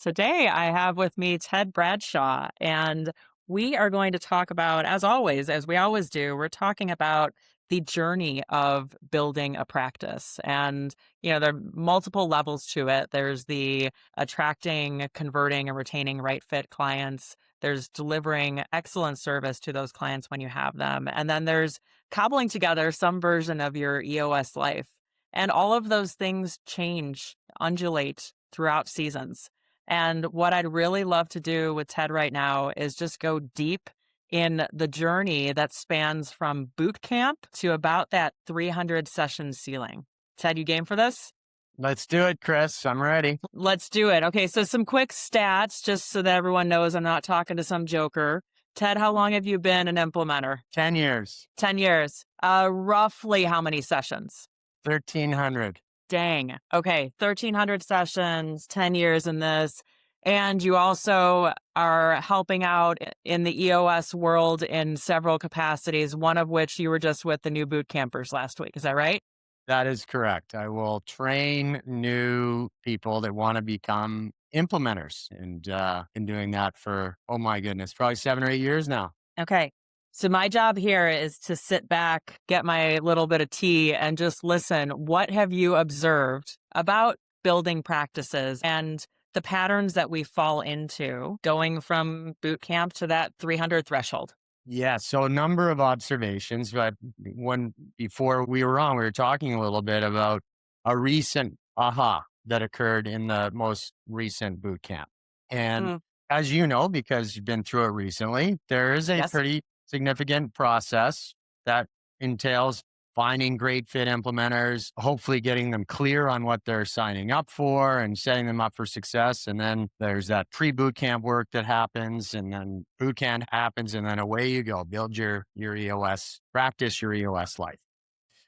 Today, I have with me Ted Bradshaw, and we are going to talk about, as always, as we always do, we're talking about the journey of building a practice. And, there are multiple levels to it. There's the attracting, converting, and retaining right fit clients. There's delivering excellent service to those clients when you have them. And then there's cobbling together some version of your EOS life. And all of those things change, undulate throughout seasons. And what I'd really love to do with Ted right now is just go deep in the journey that spans from boot camp to about that 300 session ceiling. Ted, you game for this? Let's do it, Chris. I'm ready. Let's do it. Okay, so some quick stats just so that everyone knows I'm not talking to some joker. Ted, how long have you been an implementer? 10 years, 10 years. Roughly how many sessions? 1,300. Dang. Okay. 1,300 sessions, 10 years in this. And you also are helping out in the EOS world in several capacities, one of which you were just with the new boot campers last week. Is that right? That is correct. I will train new people that want to become implementers and been doing that for, oh my goodness, probably 7 or 8 years now. Okay. So my job here is to sit back, get my little bit of tea, and just listen. What have you observed about building practices and the patterns that we fall into going from boot camp to that 300 threshold? Yeah. So a number of observations, but before we were on, we were talking a little bit about a recent aha that occurred in the most recent boot camp. And Mm, as you know, because you've been through it recently, there is a yes. pretty significant process that entails finding great fit implementers, hopefully getting them clear on what they're signing up for and setting them up for success. And then there's that pre boot camp work that happens, and then boot camp happens, and then away you go, build your EOS, practice your EOS life.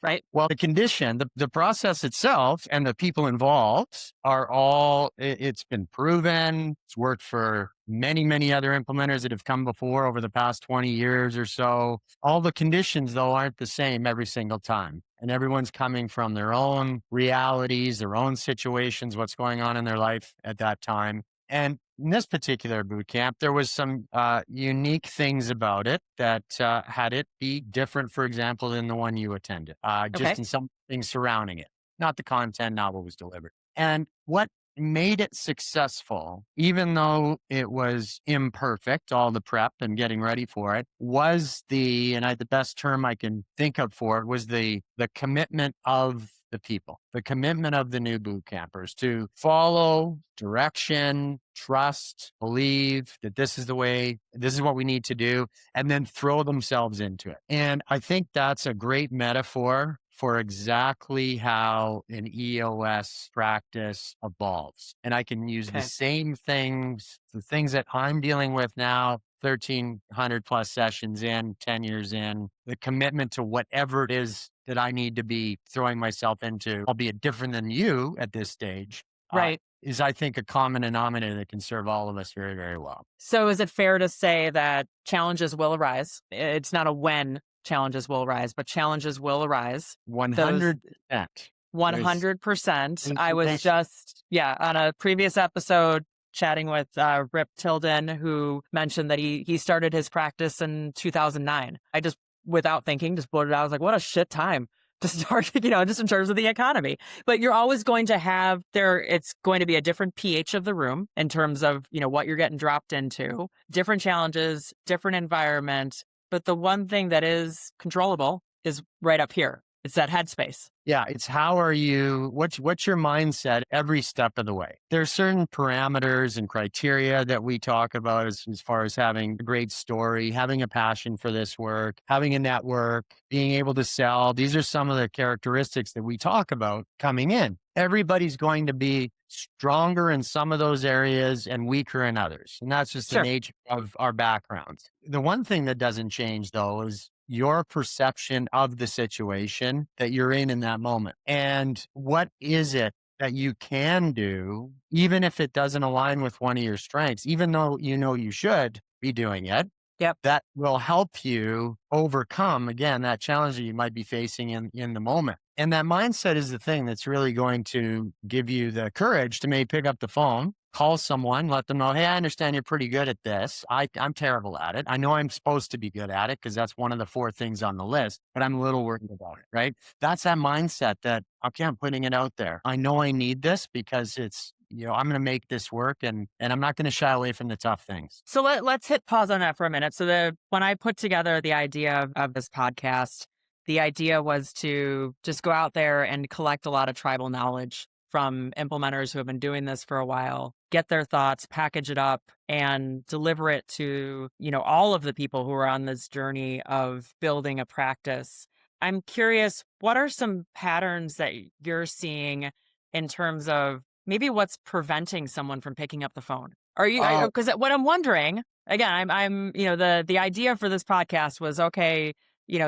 Right. Well, the condition, the process itself and the people involved are all, it's been proven. It's worked for many, many other implementers that have come before over the past 20 years or so. All the conditions, though, aren't the same every single time. And everyone's coming from their own realities, their own situations, what's going on in their life at that time. And in this particular boot camp, there was some unique things about it that had it be different, for example, than the one you attended, Okay. just in some things surrounding it, not the content, not what was delivered. And what made it successful, even though it was imperfect, all the prep and getting ready for it, was the best term I can think of for it was the commitment of the people, the commitment of the new boot campers to follow direction, trust, believe that this is the way, this is what we need to do, and then throw themselves into it. And I think that's a great metaphor for exactly how an EOS practice evolves. And I can use the Okay. same things, the things that I'm dealing with now, 1,300 plus sessions in, 10 years in, the commitment to whatever it is that I need to be throwing myself into, albeit different than you at this stage, Right. is I think a common denominator that can serve all of us very, very well. So is it fair to say that challenges will arise? It's not a when challenges will arise, but challenges will arise. Those 100%. There's 100%. I was information. just, yeah, on a previous episode chatting with Rip Tilden, who mentioned that he started his practice in 2009. I just, without thinking, just blurted out. I was like, what a shit time to start, just in terms of the economy. But you're always going to have it's going to be a different pH of the room in terms of, what you're getting dropped into, different challenges, different environment. But the one thing that is controllable is right up here. It's that headspace. Yeah, it's how are you, what's your mindset every step of the way? There's certain parameters and criteria that we talk about as far as having a great story, having a passion for this work, having a network, being able to sell. These are some of the characteristics that we talk about coming in. Everybody's going to be stronger in some of those areas and weaker in others. And that's just the Sure. nature of our backgrounds. The one thing that doesn't change though is your perception of the situation that you're in that moment. And what is it that you can do, even if it doesn't align with one of your strengths, even though you know you should be doing it, Yep. that will help you overcome, again, that challenge that you might be facing in the moment. And that mindset is the thing that's really going to give you the courage to maybe pick up the phone, call someone, let them know, hey, I understand you're pretty good at this. I'm terrible at it. I know I'm supposed to be good at it because that's one of the 4 things on the list, but I'm a little worried about it, right? That's that mindset that, okay, I'm putting it out there. I know I need this because it's, I'm going to make this work, and I'm not going to shy away from the tough things. So let's hit pause on that for a minute. So when I put together the idea of this podcast, the idea was to just go out there and collect a lot of tribal knowledge from implementers who have been doing this for a while, get their thoughts, package it up, and deliver it to, all of the people who are on this journey of building a practice. I'm curious, what are some patterns that you're seeing in terms of maybe what's preventing someone from picking up the phone? Are you, Oh, because what I'm wondering, again, I'm, the idea for this podcast was, okay,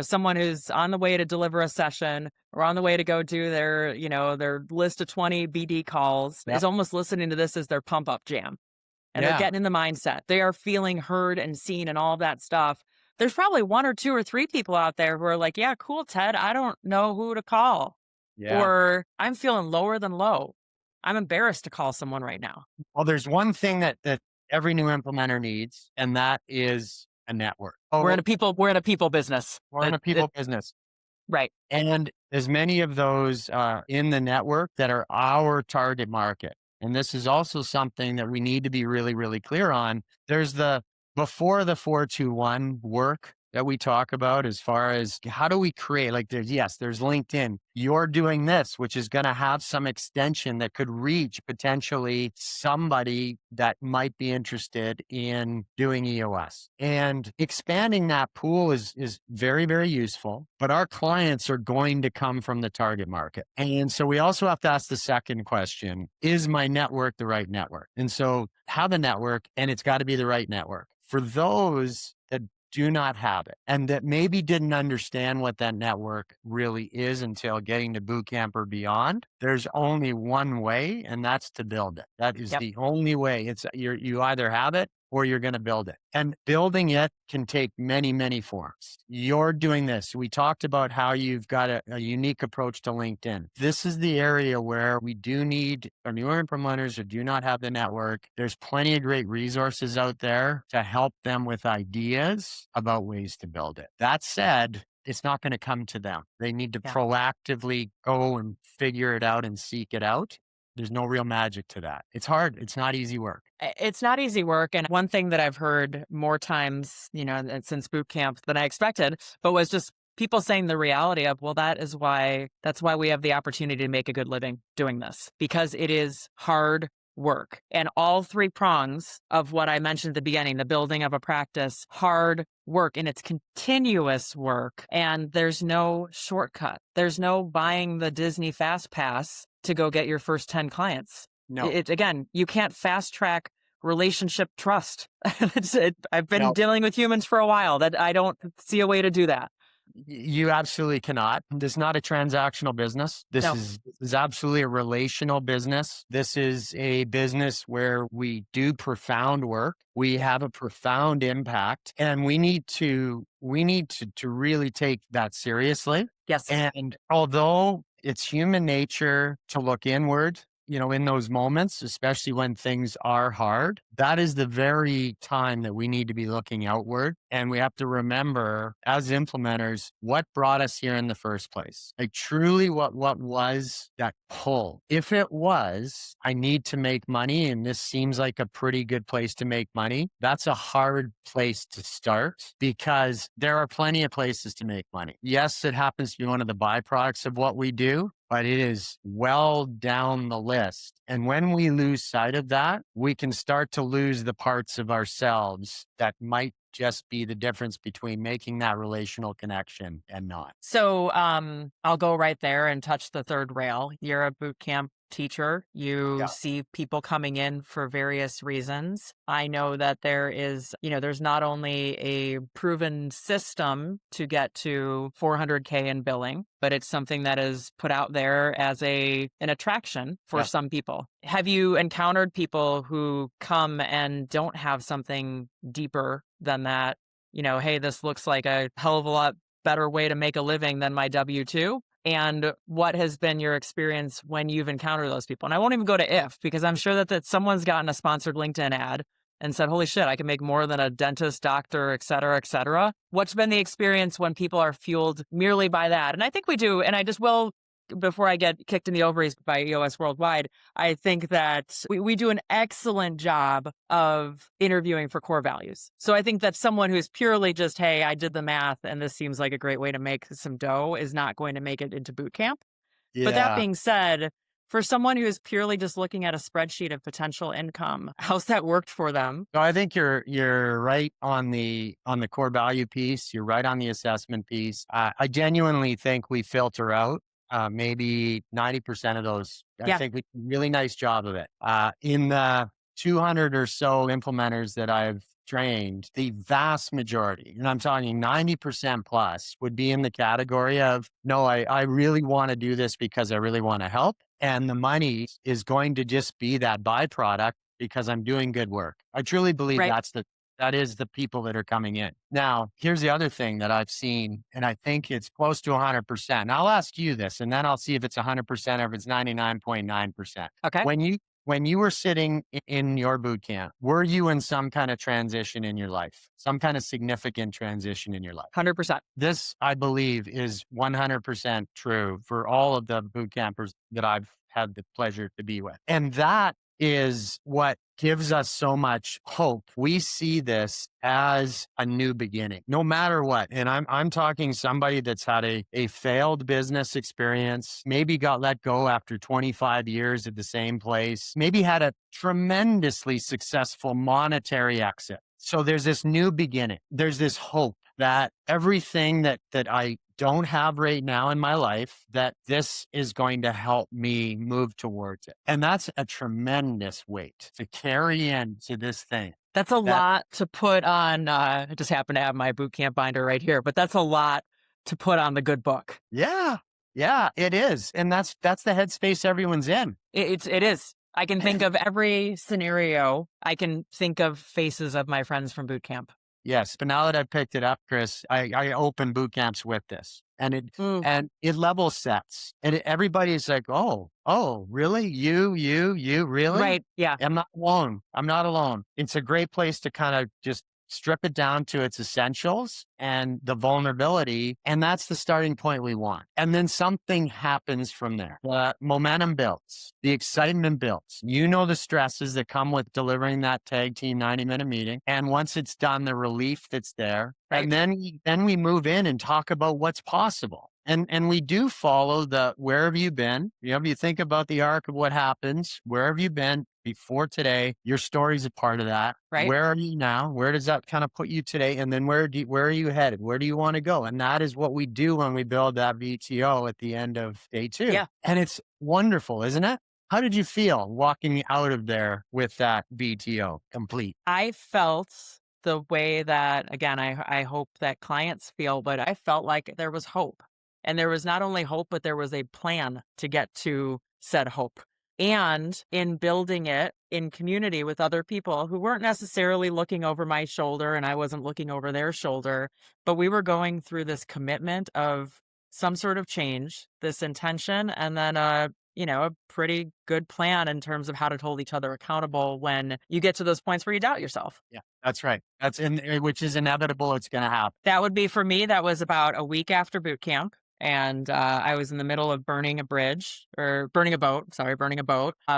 someone who's on the way to deliver a session or on the way to go do their list of 20 BD calls yeah, is almost listening to this as their pump up jam. And they're yeah, getting in the mindset. They are feeling heard and seen and all of that stuff. There's probably 1 or 2 or 3 people out there who are like, yeah, cool, Ted. I don't know who to call. yeah. Or I'm feeling lower than low. I'm embarrassed to call someone right now. Well, there's one thing that every new implementer needs, and that is a network. Oh, We're in a people business. we're in a people business. Right. And there's many of those in the network that are our target market. And this is also something that we need to be really, really clear on. There's the before the 421 work that we talk about as far as how do we create, like there's LinkedIn. You're doing this, which is going to have some extension that could reach potentially somebody that might be interested in doing EOS. And expanding that pool is very, very useful, but our clients are going to come from the target market. And so we also have to ask the second question, is my network the right network? And so have a network, and it's got to be the right network. For those that do not have it and that maybe didn't understand what that network really is until getting to boot camp or beyond, there's only one way, and that's to build it. That is Yep. the only way. You either have it or you're going to build it. And building it can take many, many forms. You're doing this. We talked about how you've got a unique approach to LinkedIn. This is the area where we do need our newer implementers who do not have the network. There's plenty of great resources out there to help them with ideas about ways to build it. That said, it's not going to come to them. They need to Yeah. proactively go and figure it out and seek it out. There's no real magic to that. It's hard. It's not easy work. It's not easy work. And one thing that I've heard more times, since boot camp than I expected, but was just people saying the reality of, well, that's why we have the opportunity to make a good living doing this, because it is hard work. And all 3 prongs of what I mentioned at the beginning, the building of a practice, hard work, and it's continuous work. And there's no shortcut. There's no buying the Disney Fast Pass to go get your first 10 clients. No, Again, you can't fast track relationship trust. I've been no. dealing with humans for a while that I don't see a way to do that. You absolutely cannot. This is not a transactional business. No. This is absolutely a relational business. This is a business where we do profound work. We have a profound impact, and we need to really take that seriously. Yes. And although it's human nature to look inward, in those moments, especially when things are hard, that is the very time that we need to be looking outward. And we have to remember as implementers, what brought us here in the first place? Like truly what was that pull? If it was, I need to make money and this seems like a pretty good place to make money, that's a hard place to start because there are plenty of places to make money. Yes, it happens to be one of the byproducts of what we do, but it is well down the list. And when we lose sight of that, we can start to lose the parts of ourselves that might just be the difference between making that relational connection and not. So I'll go right there and touch the third rail. You're a boot camp teacher. You Yeah. see people coming in for various reasons. I know that there's not only a proven system to get to 400K in billing, but it's something that is put out there as an attraction for Yeah. some people. Have you encountered people who come and don't have something deeper than that hey, this looks like a hell of a lot better way to make a living than my W-2. And what has been your experience when you've encountered those people? And I won't even go to if, because I'm sure that someone's gotten a sponsored LinkedIn ad and said, holy shit, I can make more than a dentist, doctor, et cetera, et cetera. What's been the experience when people are fueled merely by that? And I think we do. And I just will, before I get kicked in the ovaries by EOS Worldwide, I think that we do an excellent job of interviewing for core values. So I think that someone who's purely just, hey, I did the math and this seems like a great way to make some dough is not going to make it into boot camp. But that Yeah. being said, for someone who is purely just looking at a spreadsheet of potential income, how's that worked for them? So I think you're right on the core value piece. You're right on the assessment piece. I genuinely think we filter out maybe 90% of those. I Yeah, think we do a really nice job of it. In the 200 or so implementers that I've trained, the vast majority, and I'm talking 90% plus, would be in the category of no, I really want to do this because I really want to help. And the money is going to just be that byproduct because I'm doing good work. I truly believe right. that is the people that are coming in. Now, here's the other thing that I've seen, and I think it's close to 100%. And I'll ask you this, and then I'll see if it's 100% or if it's 99.9%. Okay, When you were sitting in your boot camp, were you in some kind of transition in your life, some kind of significant transition in your life? 100%. This, I believe, is 100% true for all of the boot campers that I've had the pleasure to be with. And that is what gives us so much hope. We see this as a new beginning, no matter what. And I'm talking somebody that's had a failed business experience, maybe got let go after 25 years at the same place, maybe had a tremendously successful monetary exit. So there's this new beginning. There's this hope that everything that I don't have right now in my life, that this is going to help me move towards it. And that's a tremendous weight to carry into this thing. That's a That, lot to put on. I just happen to have my boot camp binder right here, but that's a lot to put on the good book. yeah, yeah, it is. And that's the headspace everyone's in. It is. I can think of every scenario. I can think of faces of my friends from boot camp. Yes, but now that I've picked it up, Chris, I open boot camps with this, Mm, and it level sets, and everybody's like, oh, really? You, really? right. Yeah. I'm not alone. I'm not alone. It's a great place to kind of just strip it down to its essentials and the vulnerability, and that's the starting point we want. And then something happens from there. The momentum builds, the excitement builds. You know the stresses that come with delivering that tag team 90-minute meeting, and once it's done, the relief that's there, Right. and then we move in and talk about what's possible. And we do follow the where have you been? If you think about the arc of what happens, where have you been before today? Your story's a part of that. Right. Where are you now? Where does that kind of put you today? And then where are you headed? Where do you want to go? And that is what we do when we build that VTO at the end of day 2. Yeah. And it's wonderful, isn't it? How did you feel walking out of there with that VTO complete? I felt the way that, again, I hope that clients feel, but I felt like there was hope. And there was not only hope, but there was a plan to get to said hope. And in building it in community with other people who weren't necessarily looking over my shoulder and I wasn't looking over their shoulder, but we were going through this commitment of some sort of change, this intention, and then a pretty good plan in terms of how to hold each other accountable when you get to those points where you doubt yourself. Yeah, that's right. Which is inevitable. It's going to happen. That would be for me. That was about a week after boot camp. And I was in the middle of burning a bridge or burning a boat,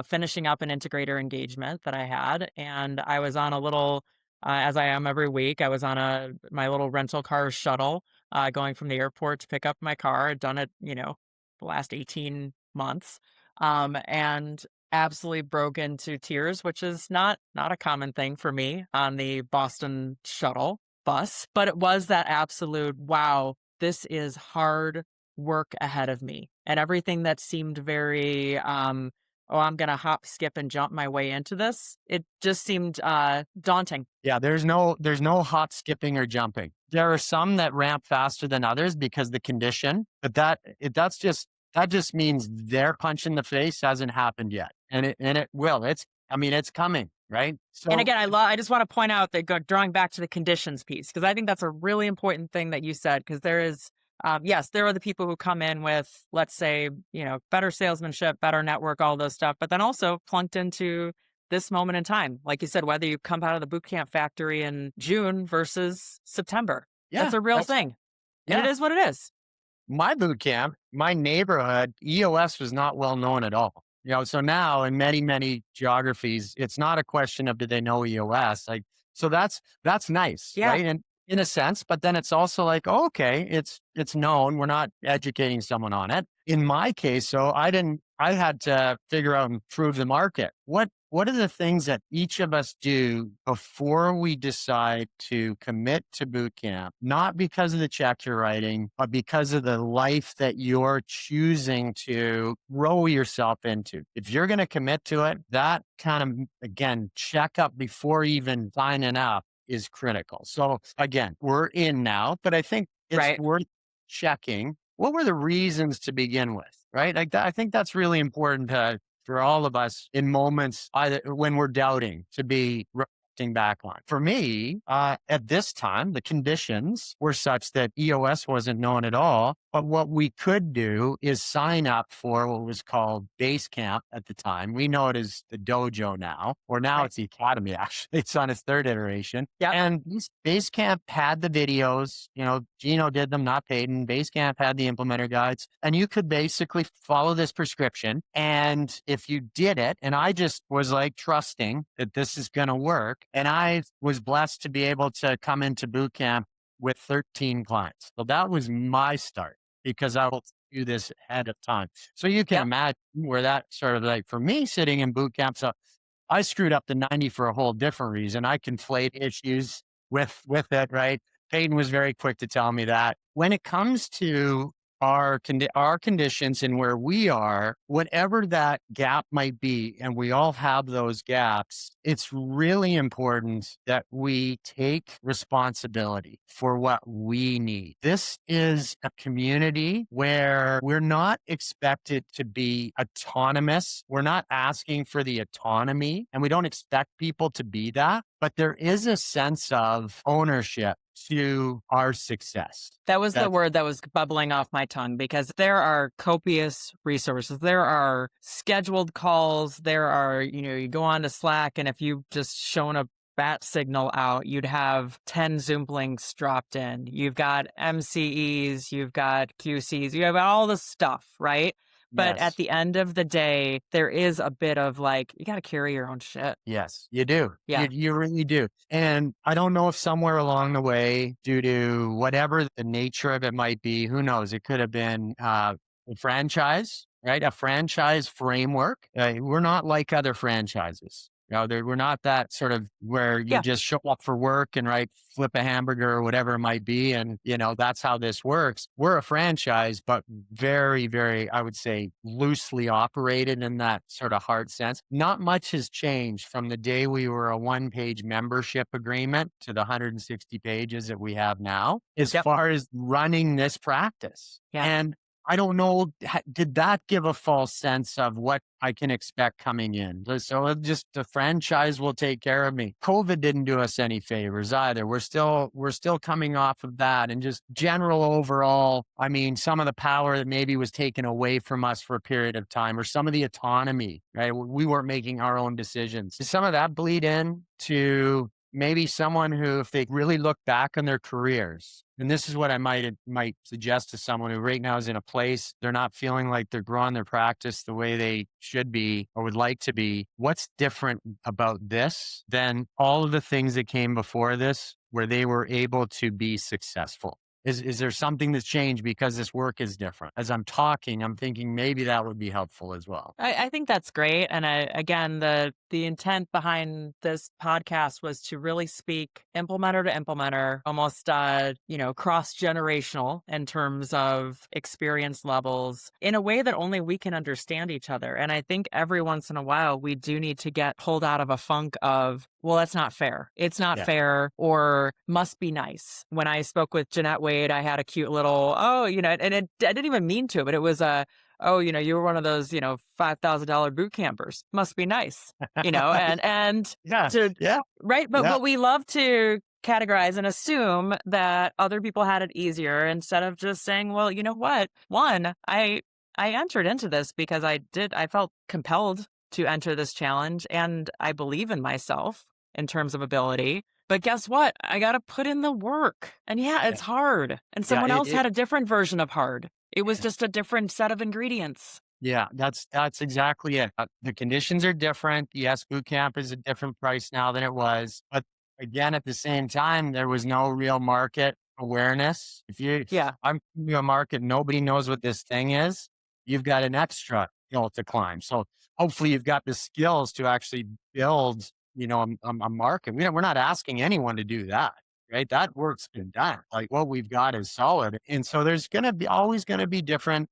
finishing up an integrator engagement that I had. And I was on a little, as I am every week, I was on my little rental car shuttle going from the airport to pick up my car. I'd done it, the last 18 months, and absolutely broke into tears, which is not a common thing for me on the Boston shuttle bus, but it was that absolute wow, this is hard work ahead of me, and everything that seemed very oh, I'm gonna hop, skip, and jump my way into this. It just seemed daunting. Yeah, there's no hop, skipping, or jumping. There are some that ramp faster than others because the condition, but that just means their punch in the face hasn't happened yet, and it will. I mean, it's coming, right? And So again, I just want to point out that drawing back to the conditions piece, because I think that's a really important thing that you said, because there is, yes, there are the people who come in with, let's say, better salesmanship, better network, all those stuff, but then also plunked into this moment in time. Like you said, whether you come out of the boot camp factory in June versus September, that's yeah, a real that's thing. And it yeah. is what it is. My boot camp, my neighborhood, EOS was not well known at all. So now in many, many geographies, it's not a question of do they know EOS? Like, so that's nice, Yeah. right? And in a sense, but then it's also like, oh, okay, it's known. We're not educating someone on it. In my case, so I had to figure out and prove the market. What are the things that each of us do before we decide to commit to boot camp? Not because of the check you're writing, but because of the life that you're choosing to roll yourself into. If you're going to commit to it, that kind of, again, check up before even signing up is critical. So again, we're in now, but I think it's Right. worth checking. What were the reasons to begin with, right? Like that, I think that's really important for all of us in moments either when we're doubting to be reflecting back on. For me, at this time, the conditions were such that EOS wasn't known at all. But what we could do is sign up for what was called Base Camp at the time. We know it as the dojo now, or now Right. it's the academy, actually. It's on its third iteration. Yep. And these Base Camp had the videos, Gino did them, not Peyton. Base Camp had the implementer guides. And you could basically follow this prescription. And if you did it, and I just was like trusting that this is going to work. And I was blessed to be able to come into boot camp with 13 clients. So that was my start because I will do this ahead of time. So you can Yep. imagine where that sort of like for me sitting in boot camp. So I screwed up the 90 for a whole different reason. I conflate issues with it, right? Peyton was very quick to tell me that. When it comes to our conditions and where we are, whatever that gap might be, and we all have those gaps, it's really important that we take responsibility for what we need. This is a community where we're not expected to be autonomous. We're not asking for the autonomy, and we don't expect people to be that, but there is a sense of ownership to our success. That was the That's word that was bubbling off my tongue, because there are copious resources. There are scheduled calls. There are, you go on to Slack, and if you just shown a bat signal out, you'd have 10 Zoom links dropped in. You've got MCEs, you've got QCs, you have all the stuff, right? But at yes. the end of the day, there is a bit of like, you got to carry your own shit. Yes, you do. Yeah. You really do. And I don't know if somewhere along the way, due to whatever the nature of it might be, who knows? It could have been a franchise, right? A franchise framework. We're not like other franchises. We're not that sort of where you Yeah. just show up for work and flip a hamburger or whatever it might be. And, that's how this works. We're a franchise, but very, very, I would say, loosely operated in that sort of hard sense. Not much has changed from the day we were a one-page membership agreement to the 160 pages that we have now, as Yep. far as running this practice. Yeah. And I don't know, did that give a false sense of what I can expect coming in? So just the franchise will take care of me. COVID didn't do us any favors either. We're still coming off of that, and just general overall. I mean, some of the power that maybe was taken away from us for a period of time, or some of the autonomy, right? We weren't making our own decisions. Did some of that bleed in to maybe someone who, if they really look back on their careers, and this is what I might suggest to someone who right now is in a place they're not feeling like they're growing their practice the way they should be or would like to be. What's different about this than all of the things that came before this, where they were able to be successful? Is there something that's changed because this work is different? As I'm talking, I'm thinking maybe that would be helpful as well. I think that's great. And again, the intent behind this podcast was to really speak implementer to implementer, almost cross generational in terms of experience levels, in a way that only we can understand each other. And I think every once in a while we do need to get pulled out of a funk of, well, that's not fair. It's not Yeah. fair, or must be nice. When I spoke with Jeanette Wade, I had a cute little, I didn't even mean to, but it was "Oh, you were one of those, $5,000 boot campers. Must be nice." And Yeah, to yeah, right, but yeah, we love to categorize and assume that other people had it easier instead of just saying, "Well, you know what? One, I entered into this because I felt compelled to enter this challenge and I believe in myself in terms of ability. But guess what? I got to put in the work. And yeah, yeah, it's hard. And yeah. someone else had a different version of hard. It was Yeah. just a different set of ingredients. Yeah, that's exactly it. The conditions are different. Yes, boot camp is a different price now than it was, but again, at the same time, there was no real market awareness. Yeah. I'm in a market, nobody knows what this thing is. You've got an extra hill to climb. So hopefully, you've got the skills to actually build, a market. We're not asking anyone to do that. Right, that work's been done. Like what we've got is solid, and so there's always going to be different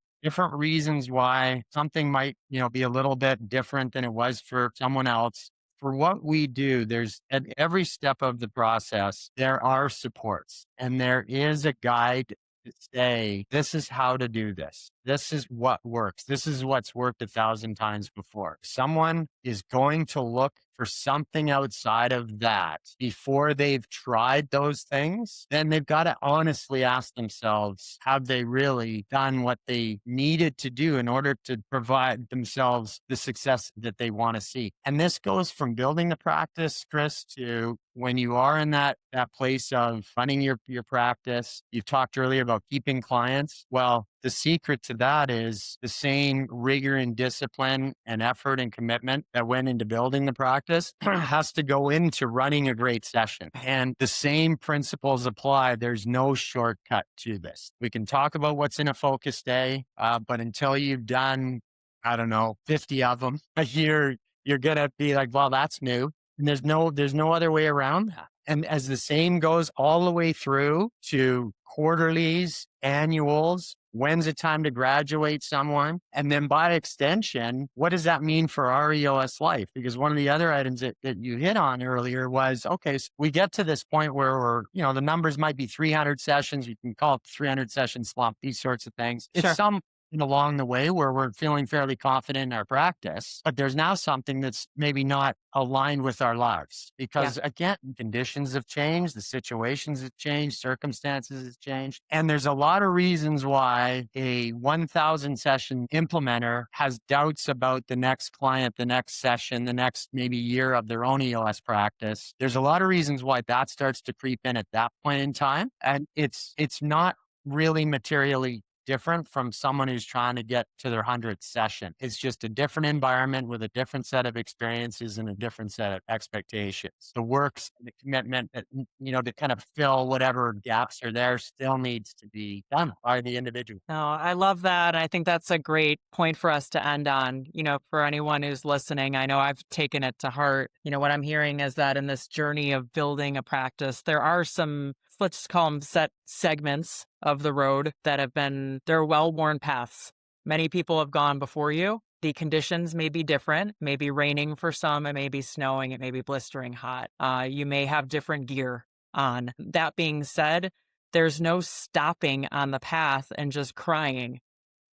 reasons why something might, be a little bit different than it was for someone else. For what we do, there's at every step of the process, there are supports and there is a guide to say, this is how to do this. This is what works. This is what's worked 1,000 times before. Someone is going to look for something outside of that before they've tried those things, then they've got to honestly ask themselves, have they really done what they needed to do in order to provide themselves the success that they want to see? And this goes from building the practice, Chris, to when you are in that place of running your practice. You talked earlier about keeping clients. Well, the secret to that is the same rigor and discipline and effort and commitment that went into building the practice has to go into running a great session. And the same principles apply. There's no shortcut to this. We can talk about what's in a focus day, but until you've done, I don't know, 50 of them a year, you're going to be like, well, that's new. And there's no other way around that. And as the same goes all the way through to quarterlies, annuals, when's it time to graduate someone? And then by extension, what does that mean for our EOS life? Because one of the other items that you hit on earlier was, okay, so we get to this point where the numbers might be 300 sessions. You can call it 300 session slump, these sorts of things. It's Sure. some along the way where we're feeling fairly confident in our practice, but there's now something that's maybe not aligned with our lives Yeah. because again, conditions have changed, the situations have changed, circumstances have changed. And there's a lot of reasons why a 1,000 session implementer has doubts about the next client, the next session, the next maybe year of their own EOS practice. There's a lot of reasons why that starts to creep in at that point in time. And it's not really materially different from someone who's trying to get to their 100th session. It's just a different environment with a different set of experiences and a different set of expectations. The works and the commitment that, to kind of fill whatever gaps are there still needs to be done by the individual. No, I love that. I think that's a great point for us to end on. For anyone who's listening, I know I've taken it to heart. What I'm hearing is that in this journey of building a practice, there are some, let's call them set segments of the road that they're well worn paths. Many people have gone before you. The conditions may be different, maybe raining for some, it may be snowing, it may be blistering hot. You may have different gear on. That being said, there's no stopping on the path and just crying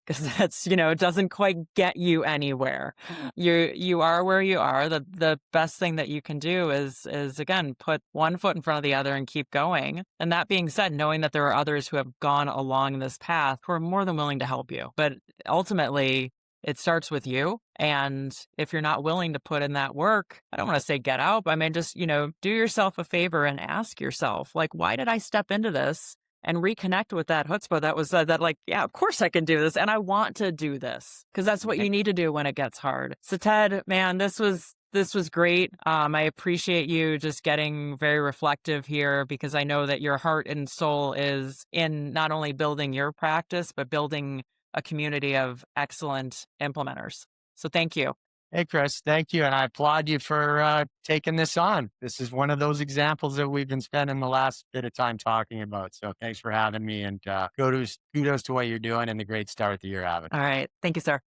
because that's, it doesn't quite get you anywhere. You are where you are. The best thing that you can do is again, put one foot in front of the other and keep going. And that being said, knowing that there are others who have gone along this path who are more than willing to help you. But ultimately, it starts with you. And if you're not willing to put in that work, I don't want to say get out, but I mean, just, do yourself a favor and ask yourself, like, why did I step into this? And reconnect with that chutzpah that was that like, yeah, of course I can do this. And I want to do this because that's what you need to do when it gets hard. So Ted, man, this was great. I appreciate you just getting very reflective here because I know that your heart and soul is in not only building your practice, but building a community of excellent implementers. So thank you. Hey, Chris, thank you. And I applaud you for taking this on. This is one of those examples that we've been spending the last bit of time talking about. So thanks for having me and kudos to what you're doing and the great start that you're having. All right. Thank you, sir.